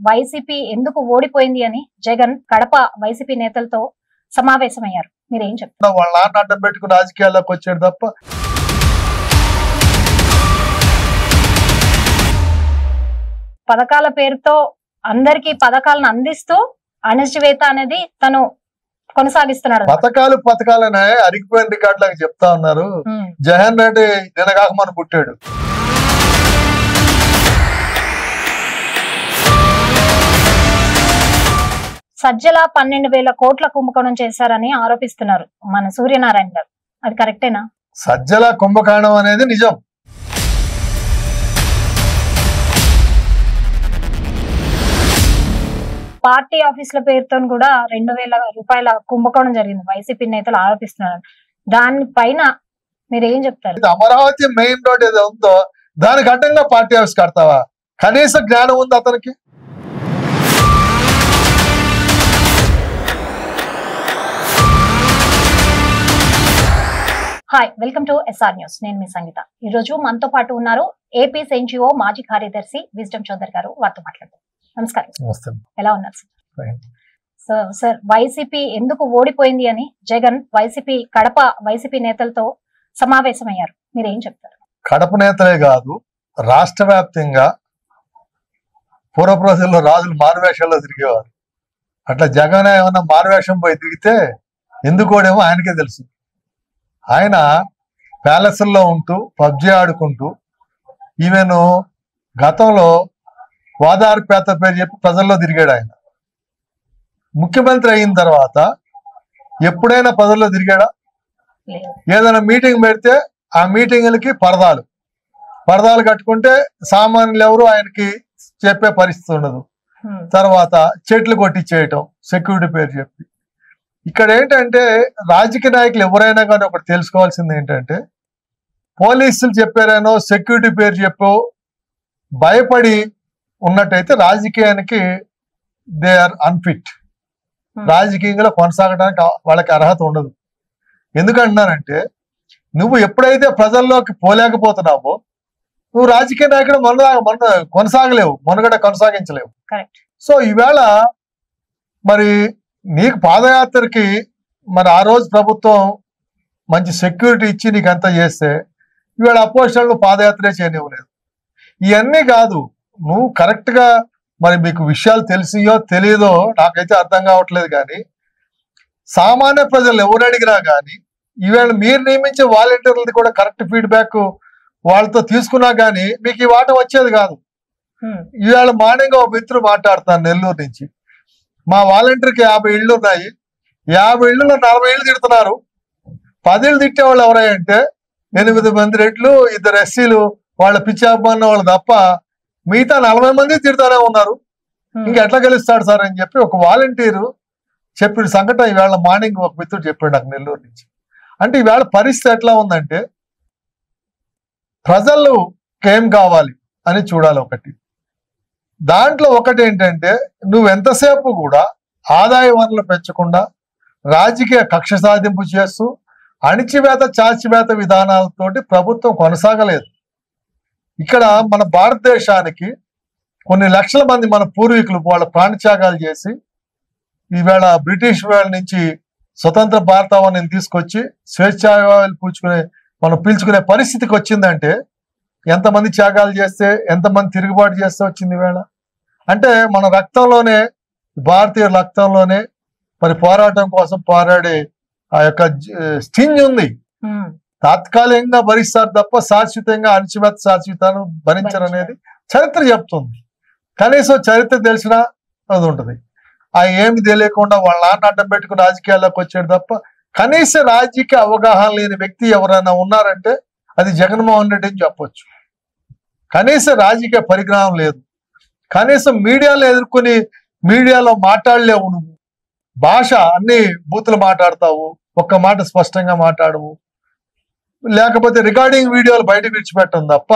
YCP ఎందుకు ఓడిపోయింది అని జగన్ కడప వైసీపీ నేతలతో సమావేశమయ్యారు. మీరేం చెప్తారు? వాళ్ళ నాన్న అడ్డం పెట్టుకుని రాజకీయాల్లోకి వచ్చాడు తప్ప పథకాల పేరుతో అందరికీ పథకాలను అందిస్తూ అణచివేత అనేది తను కొనసాగిస్తున్నాడు. పథకాలనే అరిగిపోయిన రికార్డులకు చెప్తా ఉన్నారు. జగన్ రెడ్డి నిన్నగాక మన పుట్టాడు. సజ్జల 12,000 కోట్ల కుంభకోణం చేశారని ఆరోపిస్తున్నారు మన సూర్యనారాయణ గారు. అది కరెక్టేనా? సజ్జల కుంభకోణం అనేది నిజం. పార్టీ ఆఫీసుల పేరుతో కూడా 2,000 రూపాయల కుంభకోణం జరిగింది వైసీపీ నేతలు ఆరోపిస్తున్నారు. దానిపైన మీరు ఏం చెప్తారు? అమరావతి మెయిన్ రోడ్ ఏదో ఉందో దానికి అడ్డంగా పార్టీ ఆఫీస్ కడతావా? కనీస జ్ఞానం ఉంది అతనికి? Hi, welcome to SR news. నేను మీ సంగీత. ఈ రోజు మనతో పాటు ఉన్నారు ఏపీ ఎన్జిఓ మాజీ కార్యదర్శి విజ్డమ్ చౌదరి గారు. వారితో మాట్లాడతారు. నమస్కారం. ఎలా ఉన్నారు సార్? వైసీపీ ఎందుకు ఓడిపోయింది అని జగన్ కడప వైసీపీ నేతలతో సమావేశమయ్యారు. మీరేం చెప్తారు? కడప నేతలే కాదు, రాష్ట్ర వ్యాప్తంగా పూర్వపు రోజుల్లో రాజులు మారువేషాల్లో తిరిగేవారు. అట్లా జగన్ ఏమన్నా మారువేషం పోయి తిరిగితే ఎందుకోడేమో ఆయనకే తెలుసు. ఆయన ప్యాలెస్ల్లో ఉంటూ పబ్జీ ఆడుకుంటూ ఈవెన్ గతంలో వాదార్పేత పేరు చెప్పి ప్రజల్లో తిరిగాడు. ఆయన ముఖ్యమంత్రి అయిన తర్వాత ఎప్పుడైనా ప్రజల్లో తిరిగాడా? ఏదైనా మీటింగ్ పెడితే ఆ మీటింగ్లకి పరదాలు కట్టుకుంటే సామాన్యులు ఎవరు ఆయనకి చెప్పే పరిస్థితి ఉండదు. తర్వాత చెట్లు కొట్టించేయటం సెక్యూరిటీ పేరు చెప్పి. ఇక్కడ ఏంటంటే రాజకీయ నాయకులు ఎవరైనా కానీ ఒకటి తెలుసుకోవాల్సింది ఏంటంటే, పోలీసులు చెప్పారేనో సెక్యూరిటీ పేరు చెప్పో భయపడి ఉన్నట్టయితే రాజకీయానికి దే ఆర్ అన్ఫిట్. రాజకీయంగా కొనసాగడానికి వాళ్ళకి అర్హత ఉండదు. ఎందుకంటున్నానంటే, నువ్వు ఎప్పుడైతే ప్రజల్లోకి పోలేకపోతున్నావో నువ్వు రాజకీయ నాయకుడు కొనసాగలేవు, మనుగడ కొనసాగించలేవు. సో ఈవేళ మరి నీకు పాదయాత్రకి మరి ఆ రోజు ప్రభుత్వం మంచి సెక్యూరిటీ ఇచ్చి నీకు అంతా చేస్తే ఈవేళ అపోజిషన్లు పాదయాత్రే చేయనివ్వలేదు. ఇవన్నీ కాదు, నువ్వు కరెక్ట్గా మరి మీకు విషయాలు తెలిసియో తెలియదో నాకైతే అర్థం కావట్లేదు. కానీ సామాన్య ప్రజలు ఎవరు అడిగినా కానీ ఈవేళ మీరు నియమించే వాలంటీర్లది కూడా కరెక్ట్ ఫీడ్బ్యాక్ వాళ్ళతో తీసుకున్నా కానీ మీకు ఈ వాట వచ్చేది కాదు. ఈవేళ మార్నింగ్ ఒక మిత్రుడు మాట్లాడుతాను నెల్లూరు నుంచి. మా వాలంటీర్కి 50 ఇళ్ళు ఉన్నాయి. 50 ఇళ్ళలో 40 ఇళ్ళు తిడుతున్నారు. 10 ఇళ్ళు తిట్టేవాళ్ళు ఎవరంటే 8 మంది రెడ్లు, 2 ఎస్సీలు, వాళ్ళ పిచ్చి అభిమాన వాళ్ళు తప్ప మిగతా 40 మంది తిడుతూనే ఉన్నారు. ఇంకెట్లా గెలుస్తాడు సార్ అని చెప్పి ఒక వాలంటీరు చెప్పిన సంఘటన ఈవేళ మార్నింగ్ ఒక మిత్రుడు చెప్పాడు నాకు నెల్లూరు నుంచి. అంటే ఈవేళ పరిస్థితి ఎట్లా ఉందంటే, ప్రజలు ఏం కావాలి అని చూడాలి. ఒకటి దాంట్లో ఒకటి ఏంటంటే, నువ్వు ఎంతసేపు కూడా ఆదాయ వనరులు పెంచకుండా రాజకీయ కక్ష సాధింపు చేస్తూ అణిచివేత చాచివేత విధానాలతోటి ప్రభుత్వం కొనసాగలేదు. ఇక్కడ మన భారతదేశానికి కొన్ని లక్షల మంది మన పూర్వీకులు వాళ్ళ ప్రాణత్యాగాలు చేసి ఈవేళ బ్రిటిష్ వాళ్ళ నుంచి స్వతంత్ర భారతావనిని తీసుకొచ్చి స్వేచ్ఛాయులు మనం పీల్చుకునే పరిస్థితికి వచ్చిందంటే ఎంతమంది త్యాగాలు చేస్తే, ఎంతమంది తిరుగుబాటు చేస్తే వచ్చింది ఈవేళ. అంటే మన రక్తంలోనే, భారతీయ రక్తంలోనే మరి పోరాటం కోసం పోరాడే ఆ యొక్క స్టింజ్ ఉంది. తాత్కాలికంగా భరిస్తారు తప్ప శాశ్వతంగా అణచివేత శాశ్వతాన్ని భరించరు అనేది చరిత్ర చెప్తుంది. కనీసం చరిత్ర తెలిసినా అది ఉంటుంది. ఆ ఏమి తెలియకుండా వాళ్ళ నాన్న అడ్డం పెట్టుకుని రాజకీయాల్లోకి వచ్చాడు తప్ప కనీస రాజకీయ అవగాహన లేని వ్యక్తి ఎవరైనా ఉన్నారంటే అది జగన్మోహన్ రెడ్డి అని చెప్పొచ్చు. కనీస రాజకీయ పరిజ్ఞానం లేదు. కనీసం మీడియాలో ఎదుర్కొని మీడియాలో మాట్లాడలేవు. నువ్వు భాష అన్ని బూతులు మాట్లాడతావు, ఒక్క మాట స్పష్టంగా మాట్లాడవు. లేకపోతే రికార్డింగ్ వీడియోలు బయటకు విడిచిపెట్టడం తప్ప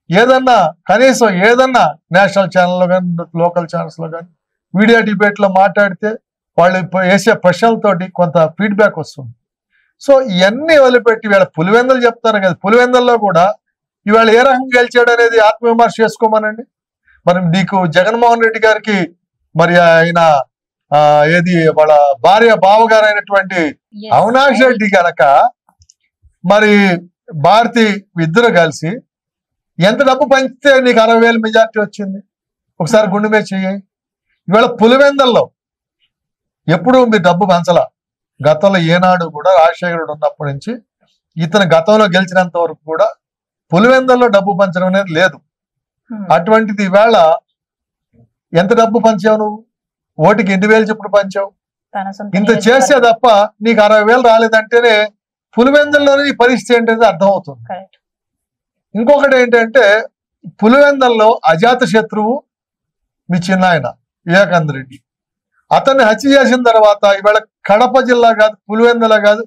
ఏదన్నా కనీసం ఏదన్నా నేషనల్ ఛానల్లో కానీ లోకల్ ఛానల్స్లో కానీ మీడియా డిబేట్లో మాట్లాడితే వాళ్ళు వేసే ప్రశ్నలతోటి కొంత ఫీడ్బ్యాక్ వస్తుంది. సో ఇవన్నీ వదిలిపెట్టి వీళ్ళ పులివెందులు చెప్తారు కదా, పులివెందుల్లో కూడా ఇవాళ ఏ రకంగా గెలిచాడు అనేది ఆత్మవిమర్శ చేసుకోమనండి. మరి నీకు జగన్మోహన్ రెడ్డి గారికి మరి ఆయన ఏది వాళ్ళ భార్య బావగారు అయినటువంటి అవినాష్ రెడ్డి కనుక మరి భారతి ఇద్దరు కలిసి ఎంత డబ్బు పంచితే నీకు 60,000 మెజార్టీ వచ్చింది? ఒకసారి గుండె మీద చెయ్యి. ఇవాళ పులివెందల్లో ఎప్పుడు మీరు డబ్బు పంచలా. గతంలో ఏనాడు కూడా రాజశేఖరుడు ఉన్నప్పటి నుంచి ఇతను గతంలో గెలిచినంత వరకు కూడా పులివెందల్లో డబ్బు పంచడం అనేది లేదు. అటువంటిది ఈవేళ ఎంత డబ్బు పంచావు నువ్వు? ఓటికి 8,000 చెప్పుడు పంచావు. ఇంత చేస్తే తప్ప నీకు 60,000 రాలేదంటేనే పులివెందల్లోనే నీ పరిస్థితి ఏంటనేది అర్థమవుతుంది. ఇంకొకటి ఏంటంటే పులివెందల్లో అజాత శత్రువు మీ చిన్నాయన వివేకానంద రెడ్డి. అతన్ని హత్య చేసిన తర్వాత ఇవాళ కడప జిల్లా కాదు, పులివెందల కాదు,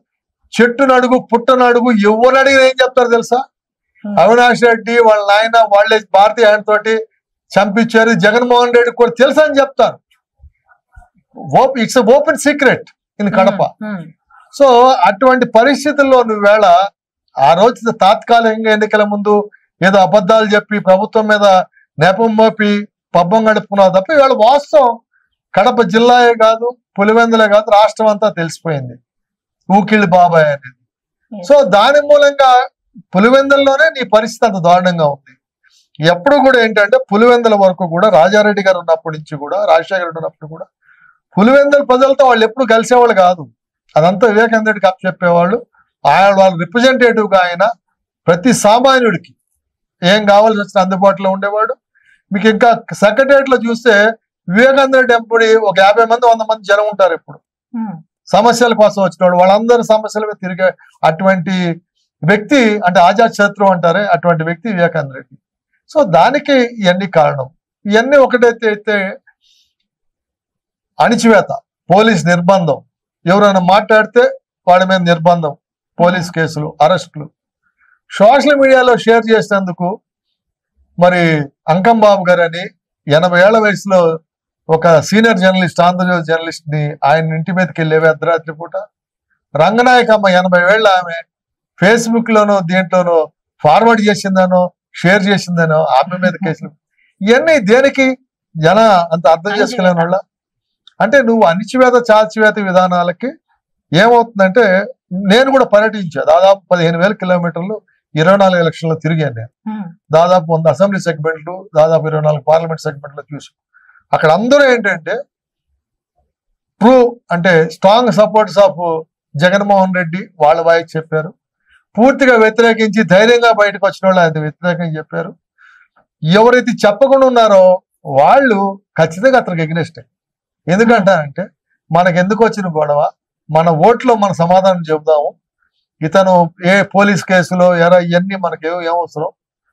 చెట్టు నడుగు పుట్ట నడుగు ఎవరు అడిగిన ఏం చెప్తారు తెలుసా? అవినాష్ రెడ్డి వాళ్ళ నాయన వాళ్ళే భారతీయ ఆయన తోటి చంపించారు, జగన్మోహన్ రెడ్డి కూడా తెలుసా అని చెప్తారు. It's open secret in Kadapa. So అటువంటి పరిస్థితుల్లో నువ్వేళ ఆ రోజు తాత్కాలికంగా ఎన్నికల ముందు ఏదో అబద్ధాలు చెప్పి ప్రభుత్వం మీద నేపం మోపి పబ్బం గడుపుకున్నావు తప్ప ఇవాళ వాస్తవం కడప జిల్లాయే కాదు, పులివెందులే కాదు, రాష్ట్రం అంతా తెలిసిపోయింది ఊకిళ్ళి బాబాయ్ అనేది. సో దాని మూలంగా పులివెందుల్లోనే నీ పరిస్థితి అంత దారుణంగా ఉంది. ఎప్పుడు కూడా ఏంటంటే పులివెందుల వరకు కూడా రాజారెడ్డి గారు ఉన్నప్పటి నుంచి కూడా, రాజశేఖర రెడ్డి ఉన్నప్పుడు కూడా పులివెందుల ప్రజలతో వాళ్ళు ఎప్పుడు కలిసేవాళ్ళు కాదు. అదంతా వివేకానంద రెడ్డికి అప్పు చెప్పేవాళ్ళు. ఆయన వాళ్ళ రిప్రజెంటేటివ్ గా ఆయన ప్రతి సామాన్యుడికి ఏం కావాల్సి వచ్చిన అందుబాటులో ఉండేవాడు. మీకు ఇంకా సెక్రటరియట్ లో చూస్తే వివేకానంద రెడ్డి ఎంపడి ఒక 50 మంది 100 మంది జనం ఉంటారు. ఇప్పుడు సమస్యల కోసం వచ్చిన వాళ్ళందరూ సమస్యల మీద తిరిగే అటువంటి వ్యక్తి, అంటే ఆజాద్ శత్రువు అంటారే అటువంటి వ్యక్తి వివేకానంద రెడ్డి. సో దానికి ఇవన్నీ కారణం. ఇవన్నీ ఒకటైతే అయితే అణిచివేత, పోలీస్ నిర్బంధం, ఎవరైనా మాట్లాడితే వాడి మీద నిర్బంధం, పోలీస్ కేసులు, అరెస్టులు, సోషల్ మీడియాలో షేర్ చేసినందుకు మరి అంకంబాబు గారు అని 80 ఏళ్ల వయసులో ఒక సీనియర్ జర్నలిస్ట్, ఆంధ్రజ్యోతి జర్నలిస్ట్ ని ఆయన ఇంటి మీదకి వెళ్ళేవి అర్ధరాత్రి పూట. రంగనాయకమ్మ 80 ఏళ్ళ ఆమె ఫేస్బుక్ లోనో దీంట్లోనో ఫార్వర్డ్ చేసిందనో షేర్ చేసిందనో ఆమె మీద కేసులు. ఇవన్నీ దేనికి జన అంత అర్థం చేసుకోలేని వాళ్ళ? అంటే నువ్వు అణిచివేత చాచివేత విధానాలకి ఏమవుతుందంటే, నేను కూడా పర్యటించా దాదాపు 15,000 కిలోమీటర్లు 24 ఎలక్షన్లో తిరిగాను నేను. దాదాపు 100 అసెంబ్లీ సెగ్మెంట్లు, దాదాపు 24 పార్లమెంట్ సెగ్మెంట్లు చూసి అక్కడ అందరూ ఏంటంటే ట్రూ అంటే strong supports of Jaganmohan Reddy వాళ్ళ వాయిస్ చెప్పారు. పూర్తిగా వ్యతిరేకించి ధైర్యంగా బయటకు వచ్చిన వాళ్ళు ఆయన వ్యతిరేకంగా చెప్పారు. ఎవరైతే చెప్పకుండా ఉన్నారో వాళ్ళు ఖచ్చితంగా అతనికి ఎగ్నెస్టే. ఎందుకంటే మనకు ఎందుకు వచ్చిన గొడవ, మన ఓట్లో మన సమాధానం చెబుదాము. ఇతను ఏ పోలీస్ కేసులో ఇవన్నీ మనకి ఏమవసరం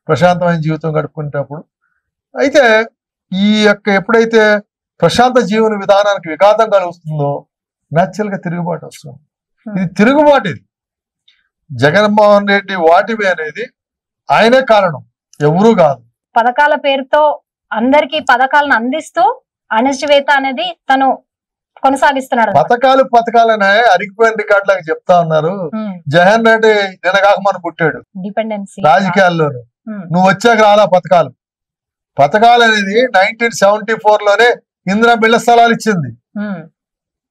ప్రశాంతమైన జీవితం గడుపుకునేటప్పుడు. అయితే ఈ యొక్క ఎప్పుడైతే ప్రశాంత జీవన విధానానికి విఘాతం కలుగుతుందో న్యాచురల్ గా తిరుగుబాటు వస్తుంది. ఇది తిరుగుబాటు. ఇది జగన్మోహన్ రెడ్డి వాటివి అనేది ఆయనే కారణం, ఎవరూ కాదు. పథకాల పేరుతో అందరికి పథకాలను అందిస్తూ అణచివేత అనేది తను కొనసాగిస్తున్నాడు. పథకాలనే అరిగిపోయిన రికార్డు లాగా చెప్తా ఉన్నారు. జగన్ రెడ్డి నిన్నగాక మన పుట్టాడు డిపెండెన్సీ రాజకీయాల్లోనే. నువ్వు వచ్చాక రాలా పథకాలు అనేది 1974 లోనే ఇందిరా బిళ్ళ స్థలాలు ఇచ్చింది.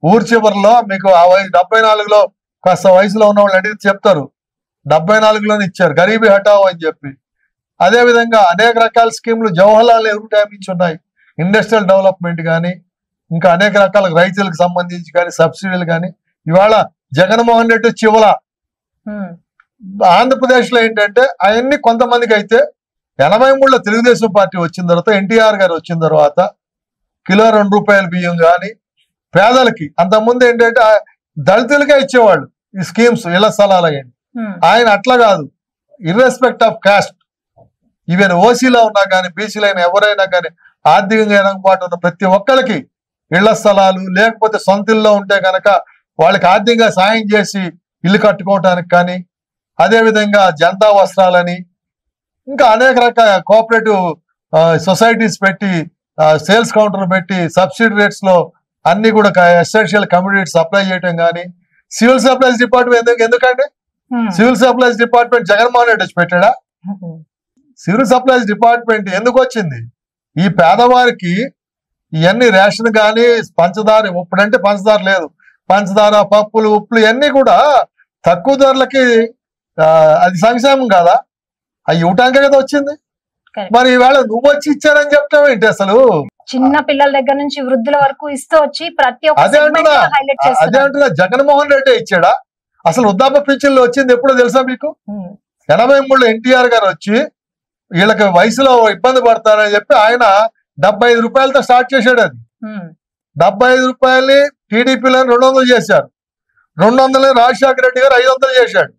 ఊరు చివరిలో మీకు 74లో కాస్త వయసులో ఉన్న వాళ్ళు అడిగితే చెప్తారు 74లోనే ఇచ్చారు, గరీబీ హటావో అని చెప్పి. అదే విధంగా అనేక రకాల స్కీములు జవహర్లాల్ నెహ్రూ టైం నుంచి ఉన్నాయి. ఇండస్ట్రియల్ డెవలప్మెంట్ కానీ, ఇంకా అనేక రకాల రైతులకు సంబంధించి కానీ, సబ్సిడీలు కానీ. ఇవాళ జగన్మోహన్ రెడ్డి వచ్చి ఇవ్వాల. ఆంధ్రప్రదేశ్ లో ఏంటంటే అవన్నీ కొంతమందికి అయితే 83లో తెలుగుదేశం పార్టీ వచ్చిన తర్వాత, ఎన్టీఆర్ గారు వచ్చిన తర్వాత కిలో 2 రూపాయల బియ్యం కానీ పేదలకి, అంతకుముందు ఏంటంటే దళితులకే ఇచ్చేవాళ్ళు ఈ స్కీమ్స్, ఇళ్ల స్థలాలు అయ్యండి. ఆయన అట్లా కాదు, ఇర్రెస్పెక్ట్ ఆఫ్ కాస్ట్, ఈవెన్ ఓసీలో ఉన్నా కానీ బీసీలో అయినా ఎవరైనా కానీ ఆర్థికంగా వెనకబాటు ఉన్న ప్రతి ఒక్కరికి ఇళ్ల స్థలాలు, లేకపోతే సొంత ఇల్లో ఉంటే కనుక వాళ్ళకి ఆర్థికంగా సాయం చేసి ఇల్లు కట్టుకోవటానికి కానీ, అదేవిధంగా జనతా వస్త్రాలని, ఇంకా అనేక రకాల కోఆపరేటివ్ సొసైటీస్ పెట్టి, సేల్స్ కౌంటర్ పెట్టి సబ్సిడీ రేట్స్ లో అన్ని కూడా ఎసెన్షియల్ కమ్యూనిటీ సప్లై చేయటం కానీ. సివిల్ సప్లైస్ డిపార్ట్మెంట్ ఎందుకంటే civil supplies department Jaganmohan Reddy వచ్చి పెట్టాడా? సివిల్ సప్లైస్ డిపార్ట్మెంట్ ఎందుకు వచ్చింది? ఈ పేదవారికి ఇవన్నీ రేషన్ కానీ పంచదార, ఇప్పుడంటే పంచదార లేదు, పంచదార, పప్పులు, ఉప్పులు ఇవన్నీ కూడా తక్కువ ధరలకి అది సంక్షేమం కాదా? అవి ఇవ్వటానికే కదా వచ్చింది. మరి ఈవేళ నువ్వు వచ్చి ఇచ్చారని చెప్తావు ఏంటి? అసలు చిన్న పిల్లల దగ్గర నుంచి వృద్ధుల వరకు ఇస్తూ వచ్చి ప్రతి అదే అంటున్నా జగన్మోహన్ రెడ్డి ఇచ్చాడా? అసలు వృద్ధాప్య పింఛన్లు వచ్చింది ఎప్పుడో తెలుసా మీకు? 83లో ఎన్టీఆర్ గారు వచ్చి వీళ్ళకి వయసులో ఇబ్బంది పడతారని చెప్పి ఆయన 75 రూపాయలతో స్టార్ట్ చేశాడు. అది 75 రూపాయలని టీడీపీలో 200 చేశారు. 200 రాజశేఖర రెడ్డి గారు 500 చేశాడు.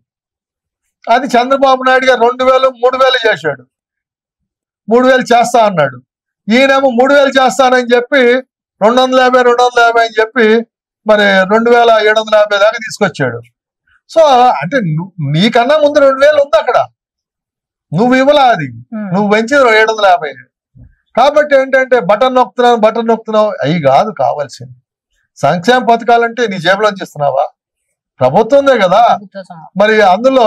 అది చంద్రబాబు నాయుడు గారు 2000, 3000 చేశాడు. 3000 చేస్తా అన్నాడు. ఈయనేమో 3000 చేస్తానని చెప్పి 250 అని చెప్పి మరి 2750 దాకా తీసుకొచ్చాడు. సో అంటే నీకన్నా ముందు 2000 ఉంది అక్కడ, నువ్వు ఇవ్వలా, అది నువ్వు పెంచి 750. కాబట్టి ఏంటంటే బటన్ నొక్కుతున్నావు. అవి కాదు కావాల్సింది. సంక్షేమ పథకాలంటే నీ జేబులోంచి ఇస్తున్నావా? ప్రభుత్వందే కదా. మరి అందులో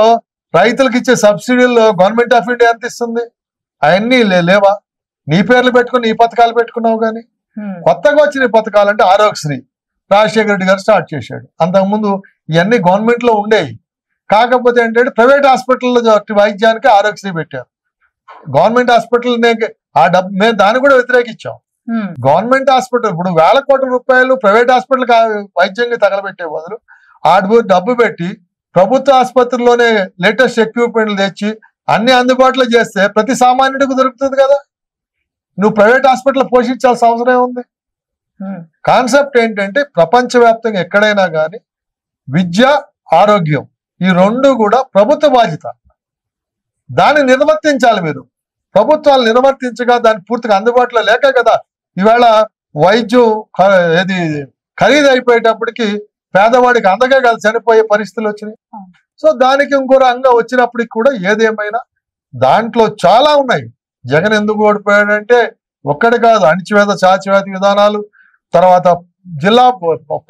రైతులకు ఇచ్చే సబ్సిడీలు గవర్నమెంట్ ఆఫ్ ఇండియా ఎంత ఇస్తుంది? అవన్నీ లేవా? నీ పేర్లు పెట్టుకుని నీ పథకాలు పెట్టుకున్నావు. కానీ కొత్తగా వచ్చిన పథకాలంటే ఆరోగ్యశ్రీ రాజశేఖర రెడ్డి గారు స్టార్ట్ చేశాడు. అంతకుముందు ఇవన్నీ గవర్నమెంట్ లో ఉండేవి. కాకపోతే ఏంటంటే ప్రైవేట్ హాస్పిటల్లో వైద్యానికి ఆరోగ్యశ్రీ పెట్టారు. గవర్నమెంట్ హాస్పిటల్ ఆ డబ్బు మేము దాన్ని కూడా వ్యతిరేకించాం. గవర్నమెంట్ హాస్పిటల్ ఇప్పుడు 1000 కోట్ల రూపాయలు ప్రైవేట్ హాస్పిటల్ వైద్యంగా తగలబెట్టే బదులు ఆ డబ్బు పెట్టి ప్రభుత్వ ఆసుపత్రిలోనే లేటెస్ట్ ఎక్విప్మెంట్లు తెచ్చి అన్ని అందుబాటులో చేస్తే ప్రతి సామాన్యుడికి దొరుకుతుంది కదా. నువ్వు ప్రైవేట్ హాస్పిటల్ పోషించాల్సిన అవసరం ఉంది. కాన్సెప్ట్ ఏంటంటే ప్రపంచవ్యాప్తంగా ఎక్కడైనా కానీ విద్య, ఆరోగ్యం ఈ రెండు కూడా ప్రభుత్వ బాధ్యత. దాన్ని నిర్వర్తించాలి మీరు. ప్రభుత్వాలు నిర్వర్తించగా దాన్ని పూర్తిగా అందుబాటులో లేక కదా ఈవేళ వైద్యం ఏది ఖరీదు అయిపోయేటప్పటికి పేదవాడికి అందగా కాదు చనిపోయే పరిస్థితులు వచ్చినాయి. సో దానికి ఇంకో రంగం వచ్చినప్పటికి కూడా ఏదేమైనా దాంట్లో చాలా ఉన్నాయి. జగన్ ఎందుకు ఓడిపోయాడంటే ఒక్కడి కాదు, అణిచివేత, చాచివేత విధానాలు, తర్వాత జిల్లా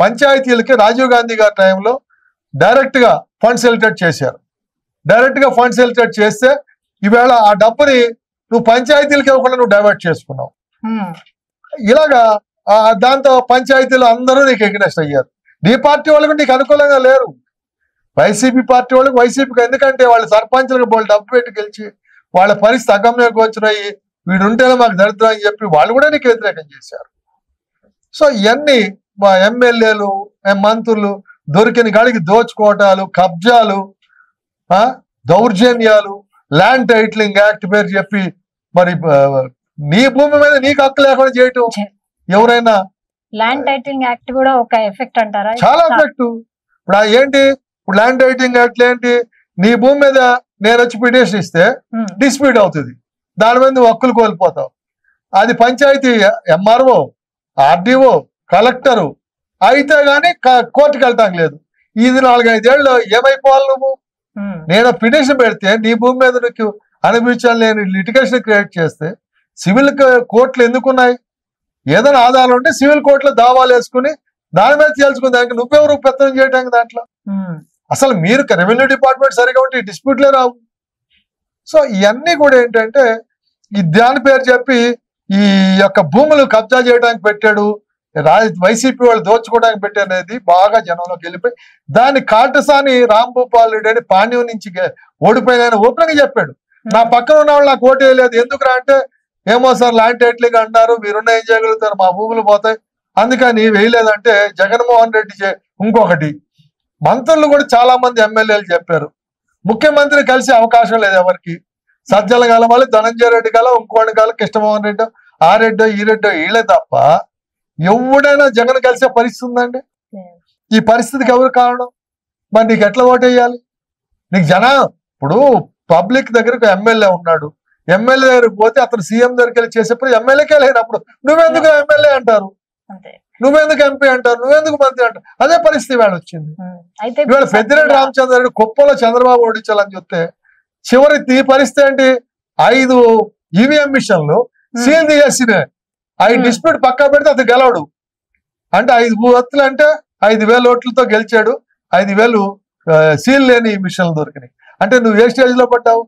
పంచాయతీలకి రాజీవ్ గాంధీ గారి టైంలో డైరెక్ట్ గా ఫండ్స్ ఎలిటేట్ చేశారు. డైరెక్ట్ గా ఫండ్స్ ఎలిటేట్ చేస్తే ఈవేళ ఆ డబ్బుని నువ్వు పంచాయతీలకి ఇవ్వకుండా నువ్వు డైవర్ట్ చేసుకున్నావు. ఇలాగా దాంతో పంచాయతీలు అందరూ నీకు ఎగ్నెస్ట్ అయ్యారు. నీ పార్టీ వాళ్ళకి నీకు అనుకూలంగా లేరు. వైసీపీ పార్టీ వాళ్ళకి వైసీపీకి, ఎందుకంటే వాళ్ళ సర్పంచులకు వాళ్ళు డబ్బు పెట్టి గెలిచి వాళ్ళ పరిస్థితి అగమ్యంగా వచ్చినాయి, వీడు ఉంటేనే మాకు దరిద్రం అని చెప్పి వాళ్ళు కూడా నీకు వ్యతిరేకం చేశారు. సో ఇవన్నీ మా ఎమ్మెల్యేలు, మంత్రులు దొరికిన గాడికి దోచుకోవటాలు, కబ్జాలు, దౌర్జన్యాలు, ల్యాండ్ టైటిలింగ్ యాక్ట్ పేరు చెప్పి మరి నీ భూమి మీద నీకు హక్కు లేకుండా చేయటం. ఎవరైనా ల్యాండ్ టైటిలింగ్ యాక్ట్ కూడా ఒక ఎఫెక్ట్ అంటారా? చాలా ఎఫెక్ట్. ఇప్పుడు ఏంటి, ఇప్పుడు ల్యాండ్ టైటిలింగ్ యాక్ట్ ఏంటి, నీ భూమి మీద నేను వచ్చి పిటిషన్ ఇస్తే డిస్ప్యూట్ అవుతుంది, దాని మీద నువ్వు హక్కులు కోల్పోతావు. అది పంచాయతీ ఎంఆర్ఓ, ఆర్డీఓ, కలెక్టరు అయితే గానీ కోర్టుకు వెళ్తాం లేదు. ఇది 4-5 ఏళ్ళు ఏమైపోవాలి నువ్వు? నేను పిటిషన్ పెడితే నీ భూమి మీద నీకు అనిపించాలి, నేను లిటిగేషన్ క్రియేట్ చేస్తే సివిల్ కోర్టులు ఎందుకున్నాయి? ఏదైనా ఆధారం ఉంటే సివిల్ కోర్టులో దావాలు వేసుకుని దాని మీద తేల్చుకుని దానికి నువ్వెవరు పెత్తనం చేయడానికి దాంట్లో? అసలు మీరు రెవెన్యూ డిపార్ట్మెంట్ సరిగా ఉంటే ఈ డిస్ప్యూట్లే రావు. సో ఇవన్నీ కూడా ఏంటంటే ఈ దాని పేరు చెప్పి ఈ యొక్క భూములు కబ్జా చేయడానికి పెట్టాడు, వైసీపీ వాళ్ళు దోచుకోవడానికి పెట్టాడు అనేది బాగా జనంలోకి వెళ్ళిపోయి దాన్ని కాటసాని రాంభూపాల్ రెడ్డి అని పాండ్యం నుంచి ఓడిపోయిన ఓపెన్ గా చెప్పాడు. నా పక్కన ఉన్న వాళ్ళు నాకు ఓటు వేయలేదు, ఎందుకురా అంటే ఏమో సార్ ల్యాండ్ టైటిలింగ్ అంటారు, మీరున్న ఏం చేయగలుగుతారు, మా భూములు పోతాయి, అందుకని వేయలేదంటే జగన్మోహన్ రెడ్డి ఇంకొకటి మంత్రులు కూడా చాలా మంది ఎమ్మెల్యేలు చెప్పారు, ముఖ్యమంత్రి కలిసే అవకాశం లేదు ఎవరికి. సజ్జల కాలం వాళ్ళు ధనంజయ రెడ్డి కాలం, ఇంకోటి కాలం కృష్ణమోహన్ రెడ్డి, ఆ రెడ్డో ఈ రెడ్డో వీళ్ళే తప్ప ఎవడైనా జగన్ కలిసే పరిస్థితి ఉందండి? ఈ పరిస్థితికి ఎవరు కారణం? మరి నీకు ఎట్లా ఓటు వేయాలి? నీకు ఇప్పుడు పబ్లిక్ దగ్గరకు ఎమ్మెల్యే ఉన్నాడు, ఎమ్మెల్యే దగ్గరికి పోతే అతను సీఎం దగ్గరికి వెళ్ళి చేసేప్పుడు ఎమ్మెల్యేకే లేనప్పుడు నువ్వెందుకు ఎమ్మెల్యే అంటారు, నువ్వెందుకు ఎంపీ అంటారు, నువ్వెందుకు మంత్రి అంటారు. అదే పరిస్థితి ఇవాళ వచ్చింది. ఇవాళ పెద్దిరెడ్డి రామచంద్ర రెడ్డి కుప్పలో చంద్రబాబు ఓడించాలని చెప్తే చివరి ఈ పరిస్థితి ఏంటి? 5 ఈవీఎం మిషన్లు సీల్ తీసేసినాయి. 5 డిస్ప్యూట్ పక్కా పెడితే అతను గెలవడు అంటే 5 బూతులు అంటే 5,000 ఓట్లతో గెలిచాడు. 5,000 సీల్ లేని మిషన్లు దొరికినాయి. అంటే నువ్వు ఏ స్టేజ్ లో పడ్డావు?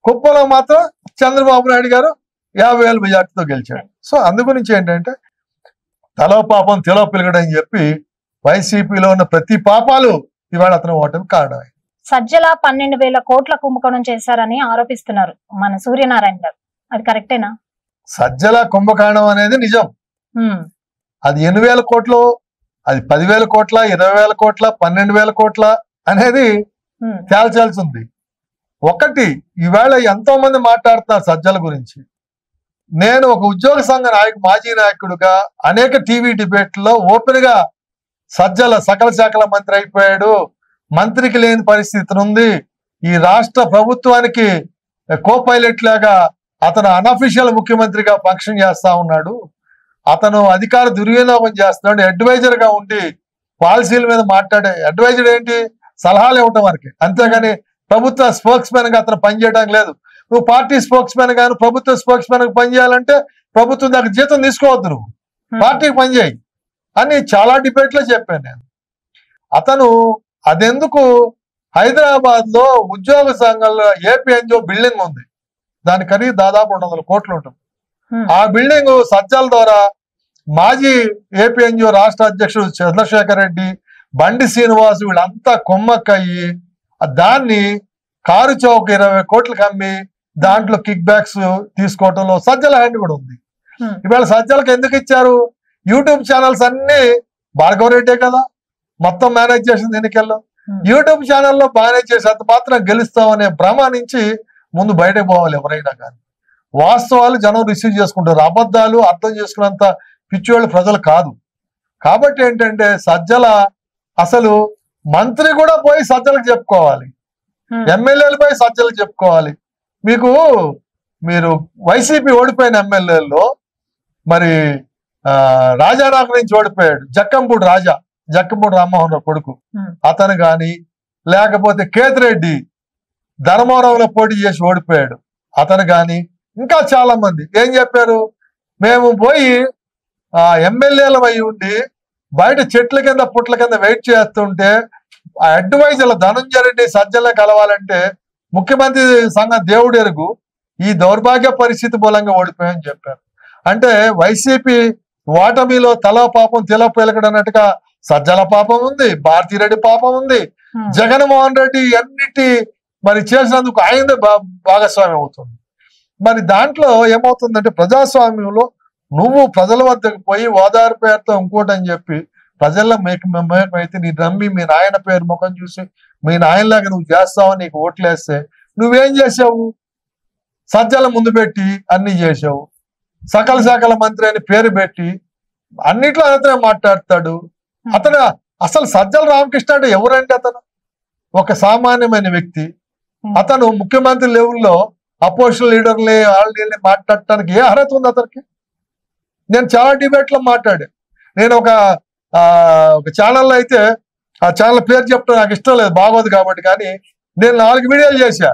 కుప్పలో మాత్రం చంద్రబాబు నాయుడు గారు 50,000 మెజార్టీతో గెలిచాడు. సో అందు గురించి ఏంటంటే తలో పాపం తెలో పిలగడని చెప్పి వైసీపీలో ఉన్న ప్రతి పాపాలు ఇవాళ అతను ఓటమి కారణమే. సజ్జల 12,000 కోట్ల కుంభకోణం చేశారని ఆరోపిస్తున్నారు మన సూర్యనారాయణ గారు. అది కరెక్టేనా? సజ్జల కుంభకోణం అనేది నిజం. అది 8,000 కోట్లు, అది 10,000 కోట్ల, 20,000 కోట్ల, 12,000 కోట్ల అనేది తేల్చాల్సింది. ఒకటి, ఈవేళ ఎంతో మంది మాట్లాడుతున్నారు సజ్జల గురించి. నేను ఒక ఉద్యోగ సంఘ మాజీ నాయకుడిగా అనేక టీవీ డిబేట్లలో ఓపెన్ గా సజ్జల సకల శాఖల మంత్రి అయిపోయాడు, మంత్రికి లేని పరిస్థితి ఉంది, ఈ రాష్ట్ర ప్రభుత్వానికి కో పైలట్ లాగా అతను అనఫిషియల్ ముఖ్యమంత్రిగా ఫంక్షన్ చేస్తా ఉన్నాడు, అతను అధికార దుర్వినియోగం చేస్తున్నాడు, అడ్వైజర్ గా ఉండి పాలసీల మీద మాట్లాడే అడ్వైజర్ ఏంటి, సలహాలు ఇవ్వటం వరకే, అంతేగాని ప్రభుత్వ స్పోక్స్ మ్యాన్ గా అతను పనిచేయడం లేదు. నువ్వు పార్టీ స్పోక్స్ మ్యాన్ గాను ప్రభుత్వ స్పోక్స్ మ్యాన్ గా పనిచేయాలంటే ప్రభుత్వం దగ్గర జీతం తీసుకోవద్దు, నువ్వు పార్టీకి పనిచేయి అని చాలా డిబేట్ లో చెప్పాను నేను. అతను అదెందుకు హైదరాబాద్ లో ఉద్యోగ సంఘంలో ఏపీఎన్జిఓ బిల్డింగ్ ఉంది, దాని ఖరీదు దాదాపు 200 కోట్లు ఉంటుంది. ఆ బిల్డింగ్ సజ్జల ద్వారా మాజీ ఏపీఎన్జిఓ రాష్ట్ర అధ్యక్షుడు చంద్రశేఖర్ రెడ్డి, బండి శ్రీనివాస్ వీళ్ళంతా కొమ్మక్కయ్యి దాన్ని కారు చౌక 20 కోట్లకు అమ్మి దాంట్లో కిక్ బ్యాక్స్ తీసుకోవటంలో సజ్జల హ్యాండ్ కూడా ఉంది. ఇవాళ సజ్జలకు ఎందుకు ఇచ్చారు? యూట్యూబ్ ఛానల్స్ అన్ని భార్గవరెడ్డే కదా మొత్తం మేనేజ్ చేసింది ఎన్నికల్లో. యూట్యూబ్ ఛానల్లో మేనేజ్ చేసేంత మాత్రం గెలుస్తామనే భ్రమ నుంచి ముందు బయటకు పోవాలి ఎవరైనా కానీ. వాస్తవాలు జనం రిసీవ్ చేసుకుంటారు, అబద్ధాలు అర్థం చేసుకున్నంత పిచ్చివాళ్ళు ప్రజలు కాదు. కాబట్టి ఏంటంటే సజ్జల అసలు మంత్రి కూడా పోయి సజ్జలకు చెప్పుకోవాలి, ఎమ్మెల్యేలు పోయి సజ్జలకు చెప్పుకోవాలి. మీరు వైసీపీ ఓడిపోయిన ఎమ్మెల్యేల్లో మరి రాజానగర్ నుంచి ఓడిపోయాడు జక్కంపూడి రాజా, జక్కంపూడి రామ్మోహన్ రావు కొడుకు, అతను గాని లేకపోతే కేతిరెడ్డి ధర్మవరంలో పోటీ చేసి ఓడిపోయాడు అతను గాని ఇంకా చాలా మంది ఏం చెప్పారు, మేము పోయి ఎమ్మెల్యేలం అయి ఉండి బయట చెట్ల కింద పుట్ల కింద వెయిట్ చేస్తుంటే ఆ అడ్వైజర్ల ధనంజయ రెడ్డి సజ్జల కలవాలంటే ముఖ్యమంత్రి సంఘ దేవుడు ఎరుగు ఈ దౌర్భాగ్య పరిస్థితి మూలంగా ఓడిపోయాయని చెప్పారు. అంటే వైసీపీ ఓటమిలో తల పాపం తెల పేలకడన్నట్టుగా సజ్జల పాపం ఉంది, భారతీరెడ్డి పాపం ఉంది, జగన్మోహన్ రెడ్డి అన్నిటి మరి చేసినందుకు ఆయన భాగస్వామ్యం అవుతుంది. మరి దాంట్లో ఏమవుతుందంటే ప్రజాస్వామ్యంలో నువ్వు ప్రజల వద్దకు పోయి ఓదారు పేరుతో ఇంకోటి అని చెప్పి ప్రజల్లో మేకమైతే నీ నమ్మి మీ నాయన పేరు ముఖం చూసి మీ నాయనలాగా నువ్వు చేస్తావు, నీకు ఓట్లేస్తే నువ్వేం చేసావు? సజ్జల ముందు పెట్టి అన్ని చేసావు, సకల శాఖల మంత్రి అని పేరు పెట్టి అన్నిట్లో అతనే మాట్లాడతాడు. అతను అసలు సజ్జల రామకృష్ణ అంటే ఎవరంటే అతను ఒక సామాన్యమైన వ్యక్తి. అతను ముఖ్యమంత్రి లెవెల్లో అపోజిషన్ లీడర్లే వాళ్ళని మాట్లాడటానికి ఏ అర్హత ఉంది అతనికి? నేను చాలా డిబేట్లో మాట్లాడా. నేను ఒక ఛానల్లో అయితే ఆ ఛానల్ పేరు చెప్తే నాకు ఇష్టం లేదు, బాగోదు కాబట్టి, కానీ నేను 4 వీడియోలు చేశా,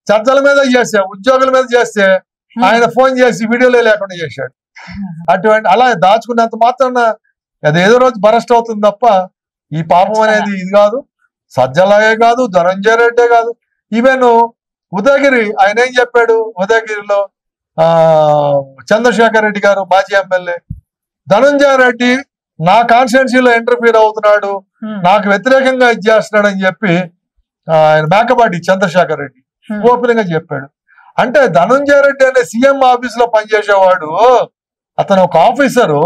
చర్చల మీద చేశా, ఉద్యోగుల మీద చేస్తే ఆయన ఫోన్ చేసి వీడియోలే లేకుండా చేశాడు. అటువంటి అలా దాచుకున్నంత మాత్రాన అది ఏదో రోజు బరస్ట్ అవుతుంది తప్ప ఈ పాపం అనేది ఇది కాదు, సజ్జలే కాదు, ధనంజయ రెడ్డే కాదు. ఈవెన్ ఉదయగిరి ఆయన ఏం చెప్పాడు, ఉదయగిరిలో చంద్రశేఖర్ రెడ్డి గారు మాజీ ఎమ్మెల్యే, ధనంజయ రెడ్డి నా కాన్స్టిట్యున్సీలో ఇంటర్ఫీర్ అవుతున్నాడు, నాకు వ్యతిరేకంగా ఇది చేస్తున్నాడు అని చెప్పి ఆయన మేకపాటి చంద్రశేఖర్ రెడ్డి ఓపెన్ గా చెప్పాడు. అంటే ధనంజయ రెడ్డి అనే సీఎం ఆఫీస్ లో పనిచేసేవాడు, అతను ఒక ఆఫీసరు,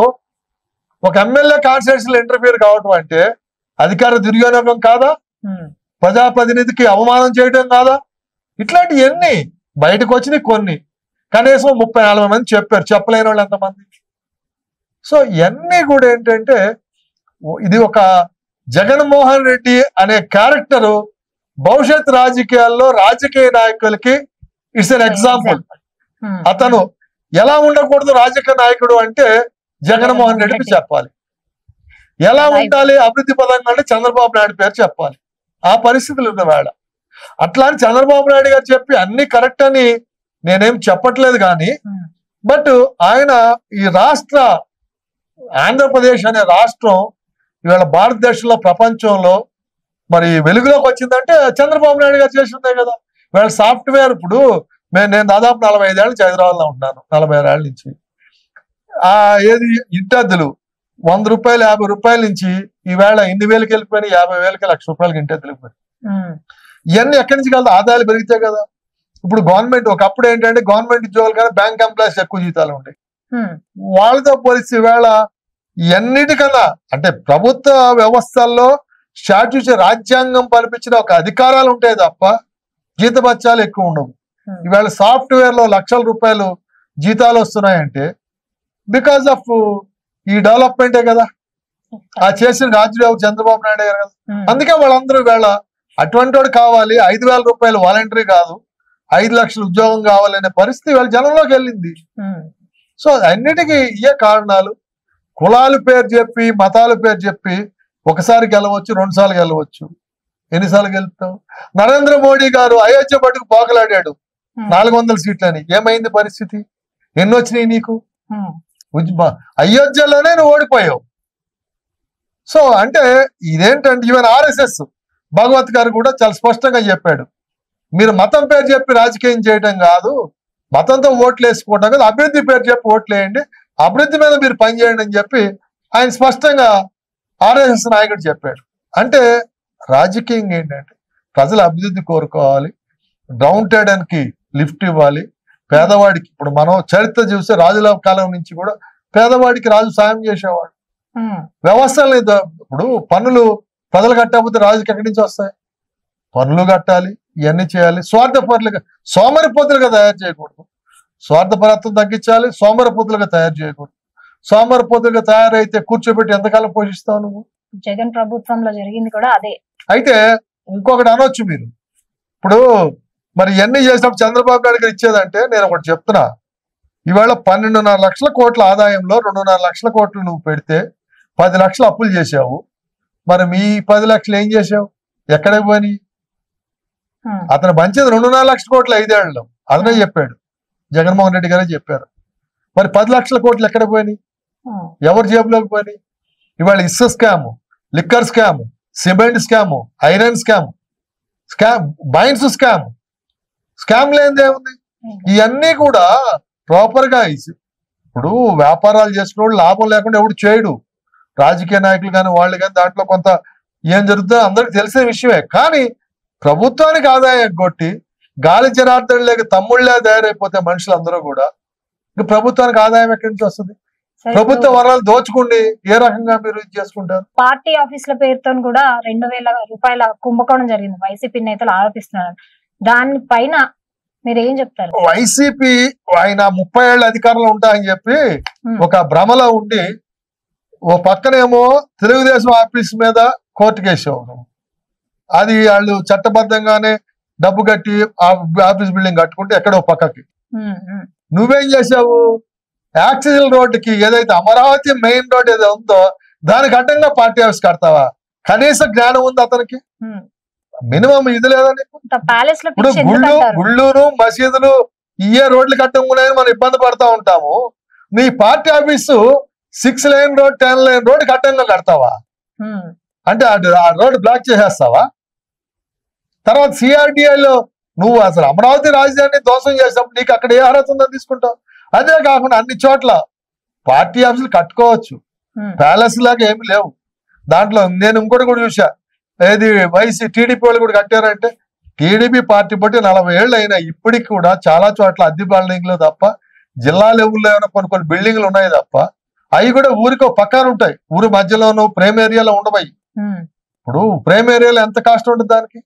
ఒక ఎమ్మెల్యే కాన్స్టిట్యున్సీలో ఇంటర్ఫీర్ కావటం అంటే అధికార దుర్వినియోగం కాదా? ప్రజాప్రతినిధికి అవమానం చేయడం కాదా? ఇట్లాంటివన్నీ బయటకు వచ్చినాయి కొన్ని, కనీసం 30-40 మంది చెప్పారు, చెప్పలేని వాళ్ళు ఎంతమంది? సో ఇవన్నీ కూడా ఏంటంటే ఇది ఒక జగన్మోహన్ రెడ్డి అనే క్యారెక్టరు భవిష్యత్ రాజకీయాల్లో రాజకీయ నాయకులకి ఇట్స్ అన్ ఎగ్జాంపుల్. అతను ఎలా ఉండకూడదు రాజకీయ నాయకుడు అంటే జగన్మోహన్ రెడ్డికి చెప్పాలి, ఎలా ఉండాలి అభివృద్ధి పదంగా అంటే చంద్రబాబు నాయుడు పేరు చెప్పాలి. ఆ పరిస్థితులు ఉన్నవాళ్ళ అట్లాంటి చంద్రబాబు నాయుడు గారు చెప్పి అన్ని కరెక్ట్ అని నేనేం చెప్పట్లేదు, కానీ బట్ ఆయన ఈ రాష్ట్ర ఆంధ్రప్రదేశ్ అనే రాష్ట్రం ఇవాళ భారతదేశంలో ప్రపంచంలో మరి వెలుగులోకి వచ్చిందంటే చంద్రబాబు నాయుడు గారు చేసిందే కదా. ఇవాళ సాఫ్ట్వేర్ ఇప్పుడు నేను దాదాపు 45 ఏళ్ళ నుంచి హైదరాబాద్లో ఉంటున్నాను, 46 ఏళ్ళ నుంచి. ఏది ఇంటద్దులు 100 రూపాయలు 50 రూపాయల నుంచి ఈవేళ 8,000కి వెళ్ళిపోయినాయి, 50,000కి ₹1,00,000 ఇంటద్దులు వెళ్ళిపోయి. ఇవన్నీ ఎక్కడి నుంచి కలదు? ఆదాయాలు పెరిగితే కదా. ఇప్పుడు గవర్నమెంట్ ఒకప్పుడు ఏంటంటే గవర్నమెంట్ ఉద్యోగాలు కానీ బ్యాంక్ ఎంప్లాయీస్ ఎక్కువ జీతాలు ఉంటాయి. వాళ్ళతో పోలిస్తే ఈవేళ ఎన్నిటికన్నా అంటే ప్రభుత్వ వ్యవస్థల్లో స్టాట్యూట్ రాజ్యాంగం కల్పించిన ఒక అధికారాలు ఉంటాయి తప్ప జీతభత్యాలు ఎక్కువ ఉండవు. ఈవేళ సాఫ్ట్వేర్ లో లక్షల రూపాయలు జీతాలు వస్తున్నాయంటే బికాస్ ఆఫ్ ఈ డెవలప్మెంటే కదా. ఆ చేసిన రాజురావు చంద్రబాబు నాయుడు గారు కదా. అందుకే వాళ్ళందరూ ఈవేళ అటువంటి వాడు కావాలి, 5,000 రూపాయలు వాలంటరీ కాదు, 5 లక్షల ఉద్యోగం కావాలనే పరిస్థితి వాళ్ళ జనంలోకి వెళ్ళింది. సో అన్నిటికీ ఇవే కారణాలు. కులాల పేరు చెప్పి మతాల పేరు చెప్పి ఒకసారి గెలవచ్చు, 2 సార్లు గెలవచ్చు. ఎన్నిసార్లు గెలుపుతావు? నరేంద్ర మోడీ గారు అయోధ్య పట్టుకు పోకలాడాడు 400 సీట్లని. ఏమైంది పరిస్థితి? ఎన్ని వచ్చినాయి నీకు? అయోధ్యలోనే నువ్వు ఓడిపోయావు. సో అంటే ఇదేంటంటే ఈవెన్ RSS భగవత్ గారు కూడా చాలా స్పష్టంగా చెప్పాడు, మీరు మతం పేరు చెప్పి రాజకీయం చేయడం కాదు, మతంతో ఓట్లు వేసుకోవడం కాదు, అభివృద్ధి పేరు చెప్పి ఓట్లు వేయండి, అభివృద్ధి మీద మీరు పనిచేయండి అని చెప్పి ఆయన స్పష్టంగా RSS నాయకుడు చెప్పాడు. అంటే రాజకీయం ఏంటంటే ప్రజల అభివృద్ధి కోరుకోవాలి, డౌన్ టెడన్కి లిఫ్ట్ ఇవ్వాలి, పేదవాడికి. ఇప్పుడు మనం చరిత్ర చూస్తే రాజుల కాలం నుంచి కూడా పేదవాడికి రాజు సాయం చేసేవాడు. వ్యవస్థలు ఇప్పుడు పన్నులు ప్రజలు కట్టకపోతే రాజుకి ఎక్కడి నుంచి వస్తాయి? పన్నులు కట్టాలి, ఇవన్నీ చేయాలి. స్వార్థపరులుగా సోమరిపోతులుగా తయారు చేయకూడదు. స్వార్థపరత్వం తగ్గించాలి, సోమరిపోతులుగా తయారు చేయకూడదు. సోమరిపోతులుగా తయారైతే కూర్చోబెట్టి ఎంతకాలం పోషిస్తావు నువ్వు? జగన్ ప్రభుత్వంలో జరిగింది కూడా అదే. అయితే ఇంకొకటి అనొచ్చు మీరు, ఇప్పుడు మరి ఇవన్నీ చేసినప్పుడు చంద్రబాబు నాయుడు గారు ఇచ్చేదంటే నేను ఒకటి చెప్తున్నా, ఈవేళ 12.5 లక్షల కోట్ల ఆదాయంలో 2.5 లక్షల కోట్లు నువ్వు పెడితే 10 లక్షలు అప్పులు చేసావు. మరి మీ 10 లక్షలు ఏం చేసావు? ఎక్కడికి పోయి? అతను పంచేది 2.5 లక్షల కోట్లు 5 ఏళ్లలో. అతనే చెప్పాడు, జగన్మోహన్ రెడ్డి గారే చెప్పారు. మరి 10 లక్షల కోట్లు ఎక్కడ పోయినాయి? ఎవరి జేబులోకి పోయినాయి? ఇవాళ ఇసుక scam, liquor scam, cement scam, iron scam, mines scam, scam లేనిదేముంది? ఇవన్నీ కూడా ప్రాపర్ గా ఇప్పుడు వ్యాపారాలు చేసుకున్న లాభం లేకుండా ఎవడు చేయడు. రాజకీయ నాయకులు కానీ వాళ్ళు కానీ దాంట్లో కొంత ఏం జరుగుతుందో అందరికి తెలిసే విషయమే. కానీ ప్రభుత్వానికి ఆదాయం కొట్టి గాలి జనార్దన్ లేక తమ్ముళ్లే తయారైపోతే మనుషులందరూ కూడా ప్రభుత్వానికి ఆదాయం ఎక్కడి నుంచి వస్తుంది? ప్రభుత్వ వరాలు దోచుకుండి ఏ రకంగా మీరు ఇది చేసుకుంటారు? పార్టీ ఆఫీసుల పేరుతో కూడా 2,000 రూపాయల కుంభకోణం జరిగింది, వైసీపీ నేతలు ఆరోపిస్తున్నారు. దానిపైన మీరు ఏం చెప్తారు? వైసీపీ ఆయన 30 ఏళ్ళ అధికారంలో ఉంటాయని చెప్పి ఒక భ్రమలో ఉండి ఓ పక్కనేమో తెలుగుదేశం ఆఫీస్ మీద కోర్టు కేసేవారు. అది వాళ్ళు చట్టబద్ధంగానే డబ్బు కట్టి ఆఫీస్ బిల్డింగ్ కట్టుకుంటే ఎక్కడో పక్కకి. నువ్వేం చేసావు? యాక్సిజన్ రోడ్డుకి ఏదైతే అమరావతి మెయిన్ రోడ్ ఏదో ఉందో దానికి అడ్డంగా పార్టీ ఆఫీస్ కడతావా? కనీస జ్ఞానం ఉంది అతనికి? మినిమం ఇది లేదా నీకు? ఇప్పుడు గుళ్ళూరు మసీదులు ఇయే రోడ్లు కట్టంగానే మనం ఇబ్బంది పడతా ఉంటాము. నీ party office 6 lane road 10 lane road కట్టంగా కడతావా? అంటే ఆ రోడ్ బ్లాక్ చేసేస్తావా? తర్వాత CRDIలో నువ్వు అసలు అమరావతి రాజధానిని ధ్వంసం చేసినప్పుడు నీకు అక్కడ ఏ అర్హత ఉందో తీసుకుంటావు. అదే కాకుండా అన్ని చోట్ల పార్టీ ఆఫీసులు కట్టుకోవచ్చు, ప్యాలెస్ లాగా ఏమి లేవు. దాంట్లో నేను ఇంకోటి కూడా చూసా, ఏది టీడీపీ వాళ్ళు కూడా కట్టారంటే టీడీపీ పార్టీ బట్టి 40 ఏళ్ళు అయినా ఇప్పటికి కూడా చాలా చోట్ల అద్దె బిల్డింగ్లు తప్ప జిల్లా లెవెల్లో ఏమైనా కొన్ని బిల్డింగ్లు ఉన్నాయి తప్ప అవి కూడా ఊరికో పక్కన ఉంటాయి. ఊరి మధ్యలోనూ ప్రేమ్ ఏరియాలో ఉండవయి. ఇప్పుడు ప్రేమ్ ఏరియాలో ఎంత కాస్ట్ ఉంటుంది దానికి?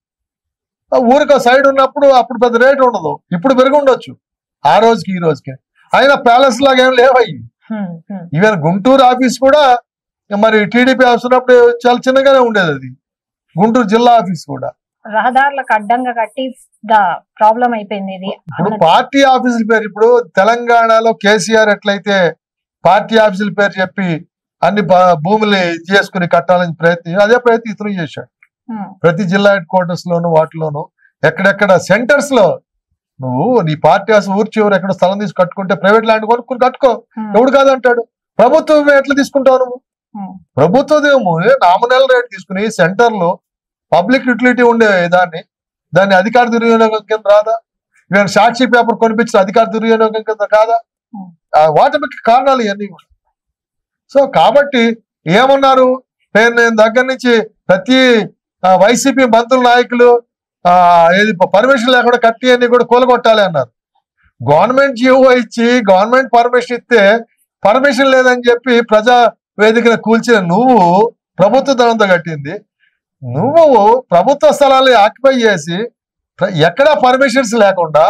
ఊరికో సైడ్ ఉన్నప్పుడు అప్పుడు పెద్ద రేట్ ఉండదు, ఇప్పుడు పెరిగి ఉండొచ్చు ఆ రోజుకి ఈ రోజుకి. అయినా ప్యాలెస్ లాగా ఏం లేవయి. ఈవెన్ గుంటూరు ఆఫీస్ కూడా మరి టీడీపీ ఆఫీస్ ఉన్నప్పుడు చాలా చిన్నగానే ఉండేది. అది గుంటూరు జిల్లా ఆఫీస్ కూడా రహదారులకు అడ్డంగా కట్టి ప్రాబ్లం అయిపోయింది. ఇది ఇప్పుడు పార్టీ ఆఫీసుల పేరు, ఇప్పుడు తెలంగాణలో కేసీఆర్ ఎట్లయితే పార్టీ ఆఫీసుల పేరు చెప్పి అన్ని భూములు చేసుకుని కట్టాలని ప్రయత్నం, అదే ప్రయత్నం ఇతను చేశాడు. ప్రతి జిల్లా హెడ్ క్వార్టర్స్ లోను వాటిలోను ఎక్కడెక్కడ సెంటర్స్ లో నువ్వు నీ పార్టీ ఆఫీస్ ఊరి చివరి ఎక్కడ స్థలం తీసి కట్టుకుంటే ప్రైవేట్ ల్యాండ్ కొనుక్కుని కట్టుకో, ఎవడు కాదంటాడు. ప్రభుత్వం ఎట్లా తీసుకుంటావు నువ్వు? ప్రభుత్వదేమో నామినల్ రేట్ తీసుకుని సెంటర్ లో పబ్లిక్ యూటిలిటీ ఉండే దాన్ని అధికార దుర్వినియోగం కింద రాదా? ఇవన్నీ సాక్షి పేపర్ కొనిపించిన అధికార దుర్వినియోగం కింద కాదా? వాటికి కారణాలు ఇవన్నీ కూడా. సో కాబట్టి ఏమన్నారు, నేను దగ్గర నుంచి ప్రతి వైసీపీ మంత్రుల నాయకులు ఏది పర్మిషన్ లేకుండా కట్టి అన్ని కూడా కూలగొట్టాలి అన్నారు. గవర్నమెంట్ జీవో ఇచ్చి గవర్నమెంట్ పర్మిషన్ ఇస్తే పర్మిషన్ లేదని చెప్పి ప్రజా వేదికను కూల్చిన నువ్వు, ప్రభుత్వ ధనంతో కట్టింది నువ్వు, ప్రభుత్వ స్థలాలు ఆక్యుపై చేసి ఎక్కడా పర్మిషన్స్ లేకుండా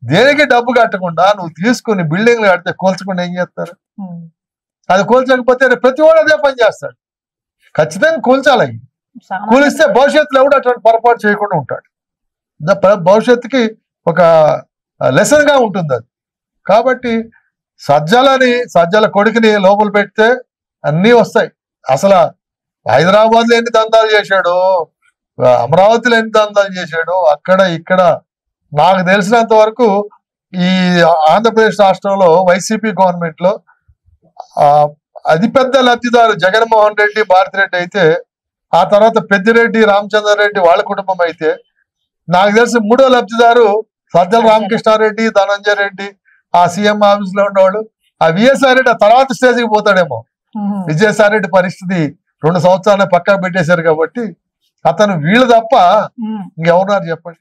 దేనికి డబ్బు కట్టకుండా నువ్వు తీసుకుని బిల్డింగ్లు కడితే కూల్చకుండా ఏం చేస్తారు? అది కూల్చకపోతే ప్రతి వాడు అదే పని చేస్తాడు. ఖచ్చితంగా కూల్చాలి. కూలిస్తే భవిష్యత్తులో ఎవడు అటువంటి పొరపాటు చేయకుండా ఉంటాడు. భవిష్యత్తుకి ఒక లెసన్ గా ఉంటుంది అది. కాబట్టి సజ్జల కొడుకుని లోపల పెడితే అన్నీ వస్తాయి. అసలు హైదరాబాద్ లో ఎన్ని దందాలు చేశాడు, అమరావతిలో ఎన్ని దందాలు చేశాడు, అక్కడ ఇక్కడ నాకు తెలిసినంత వరకు ఈ ఆంధ్రప్రదేశ్ రాష్ట్రంలో వైసీపీ గవర్నమెంట్ లో అతిపెద్ద లబ్ధిదారు జగన్మోహన్ రెడ్డి, భారతిరెడ్డి అయితే, ఆ తర్వాత పెద్దిరెడ్డి, రామచంద్రారెడ్డి వాళ్ళ కుటుంబం అయితే, నాకు తెలిసి మూడో లబ్ధిదారు సజ్జల రామకృష్ణారెడ్డి, ధనంజయ రెడ్డి, ఆ సీఎం ఆఫీస్ లో ఉండేవాళ్ళు. ఆ విఎస్ఆర్ రెడ్డి ఆ తర్వాత స్టేజ్కి పోతాడేమో. విజయసాయి రెడ్డి పరిస్థితి 2 సంవత్సరాలు పక్కన పెట్టేశారు కాబట్టి అతను వీళ్ళు తప్ప ఇంకెవరున్నారు చెప్పండి.